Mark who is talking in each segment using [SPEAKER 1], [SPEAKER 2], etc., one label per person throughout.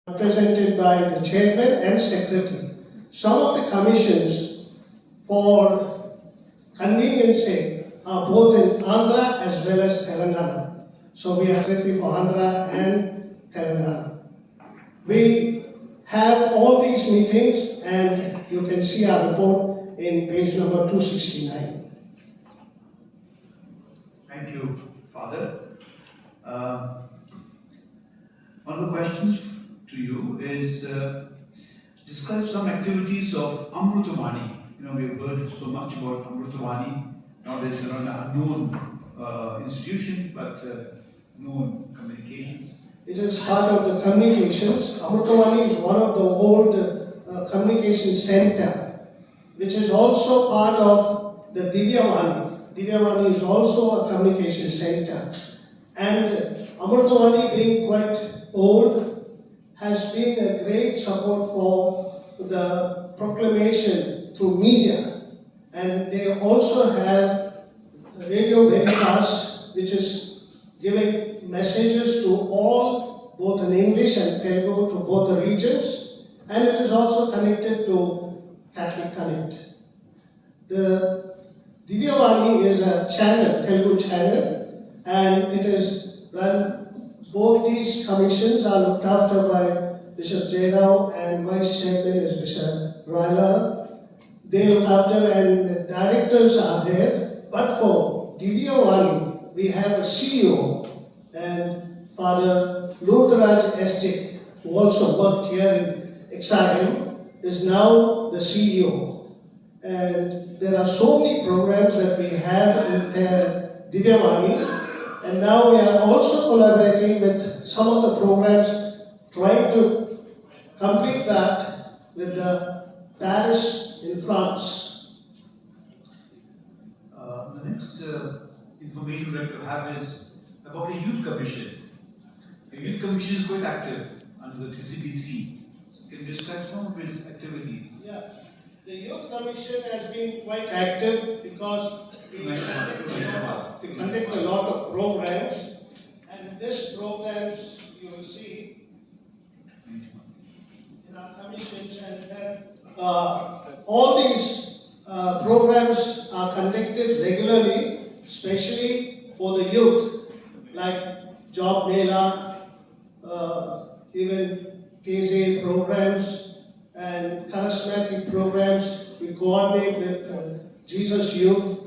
[SPEAKER 1] represented by the chairman and secretary. Some of the commissions, for convenience sake, are both in Andhra as well as Telangana. So we are secretary for Andhra and Telangana. We have all these meetings, and you can see our report in page number 269.
[SPEAKER 2] Thank you, Father. One of the questions to you is describe some activities of Amrutamani. We've heard so much about Amrutamani. Now there's an unknown institution, but known communications.
[SPEAKER 1] It is part of the communications. Amrutamani is one of the old communication center, which is also part of the Divyavani. Divyavani is also a communication center. And Amrutamani, being quite old, has been a great support for the proclamation through media. And they also have Radio Veritas, which is giving messages to all, both in English and Telugu, to both the regions. And it is also connected to Catholic Connect. The Divyavani is a channel, Telugu channel, and it is run. Both these commissions are looked after by Bishop Jairao, and Vice Chairman is Bishop Royala. They look after, and the directors are there. But for Divyavani, we have a CEO, and Father Lurdaraj SJ, who also worked here in XIM, is now the CEO. And there are so many programs that we have in Divyavani. And now we are also collaborating with some of the programs, trying to complete that with the Paris in France.
[SPEAKER 2] The next information we'd like to have is about a youth commission. The youth commission is quite active under the TCBC. Can you describe some of its activities?
[SPEAKER 1] Yeah, the youth commission has been quite active because we conduct a lot of programs, and these programs you will see in our commissions, and then all these programs are conducted regularly, especially for the youth, like Job Mela, even KZA programs and charismatic programs. We coordinate with Jesus Youth.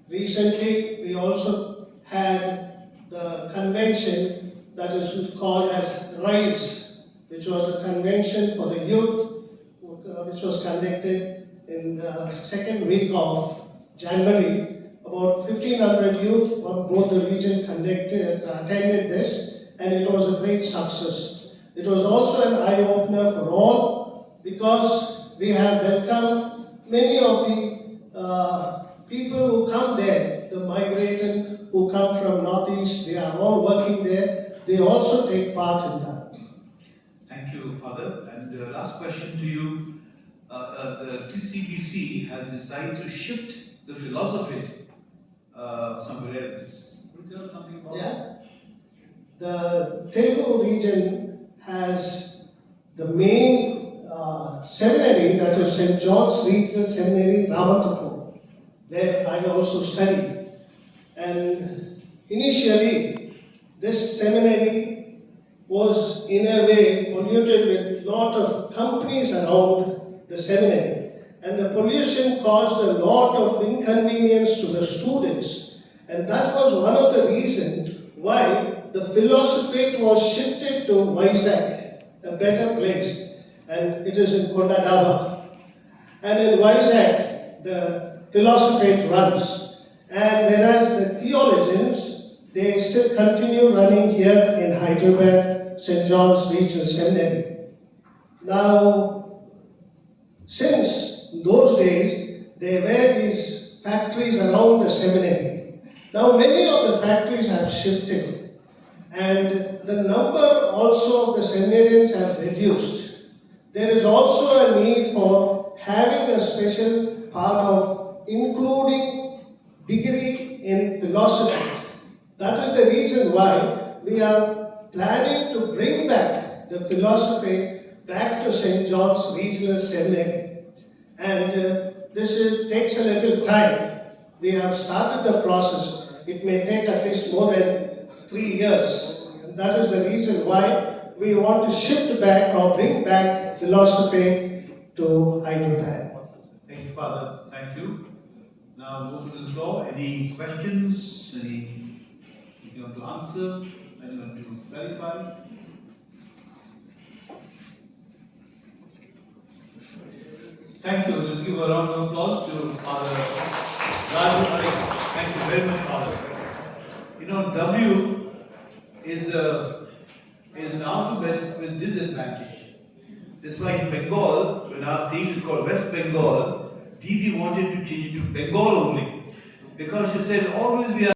[SPEAKER 1] Recently, we also had the convention that is called as RISE, which was a convention for the youth, which was conducted in the second week of January. About 1,500 youth from both the region attended this, and it was a great success. It was also an eye-opener for all, because we have welcomed many of the people who come there, the migrant who come from Northeast. They are all working there. They also take part in that.
[SPEAKER 2] Thank you, Father. And last question to you. The TCBC has decided to shift the philosophy somewhere else. Could you tell us something about that?
[SPEAKER 1] The Telugu region has the main seminary, that is St. John's Regional Seminary, Ramatapur, where I also studied. And initially, this seminary was in a way polluted with a lot of companies around the seminary. And the pollution caused a lot of inconvenience to the students. And that was one of the reasons why the philosophy was shifted to Vizag, a better place. And it is in Kondagaba. And in Vizag, the philosophy runs. And whereas the theologians, they still continue running here in Hyderabad, St. John's Regional Seminary. Now, since those days, there were these factories around the seminary. Now, many of the factories have shifted, and the number also of the seminarians have reduced. There is also a need for having a special part of including degree in philosophy. That is the reason why we are planning to bring back the philosophy back to St. John's Regional Seminary. And takes a little time. We have started the process. It may take at least more than 3 years. And that is the reason why we want to shift back or bring back philosophy to Hyderabad.
[SPEAKER 2] Thank you, Father. Thank you. Now move to the floor. Any questions? Anything you want to answer? Anything you want to clarify? Thank you. Let's give a round of applause to Father Raju Alex. Thank you very much, Father. You know, W is an alphabet with disadvantage. That's why in Bengal, when our state is called West Bengal, Didi wanted to change it to Bengal only. Because she said, always we are